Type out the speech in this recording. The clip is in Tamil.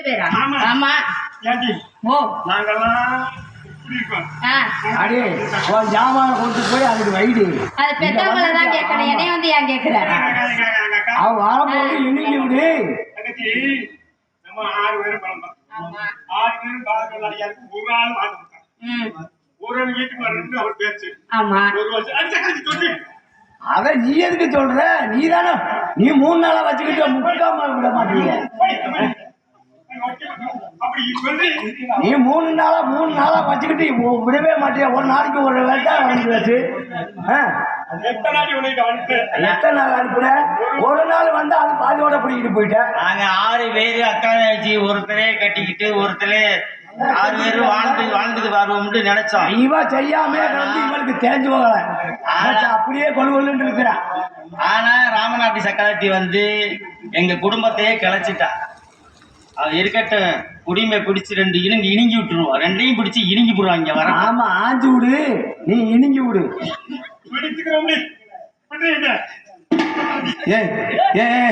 பேரா? ஆமா. ஓ அடே உன் ஜாமான கொண்டு போய் அதுக்கு வைடு. அது பெத்தவங்களை தான் கேட்கணும், என்னைய வந்து ஏன் கேட்கிறாரு? அவ வரும்போது இன்னைக்கு விடு. அத நீ எதுக்கு சொல்ற? நீ தானே நீ 3 நாளா வச்சுக்கிட்டு முக்காம விட மாட்டீங்க. நீ 3 நாளா வச்சுக்கிட்டு விடவே மாட்டியா? ஒரு நாளைக்கு ஒரு வேட்டா வந்து எத்தனை நாள் அனுப்புன? ஒரு நாள் வந்து அது பாதியோட பிடிக்கிட்டு போயிட்டேன். நாங்க 6 பேரு அக்கா தங்கச்சி ஒருத்தரே கட்டிக்கிட்டு ஒருத்தரே 6 பேரு வாழ்ந்துட்டு வருவோம்னு நினைச்சோம். இவ செய்யாம வந்து இவளுக்கு தேஞ்சு போகல, அப்படியே கொள்ளுன்னு இருக்கிறான். ஆனா ராமநாட்டி சக்கரவர்த்தி வந்து எங்க குடும்பத்தையே கிளச்சிட்டா. அவ இருக்கட்டும், குடிமை பிடிச்சு 2 இணுங்கி விட்டுருவோம். 2ஐயும் பிடிச்சி இணுங்கி போடுவாங்க. வர ஆமா, ஆஞ்சு விடு, நீ இணுங்கி விடு. ஏ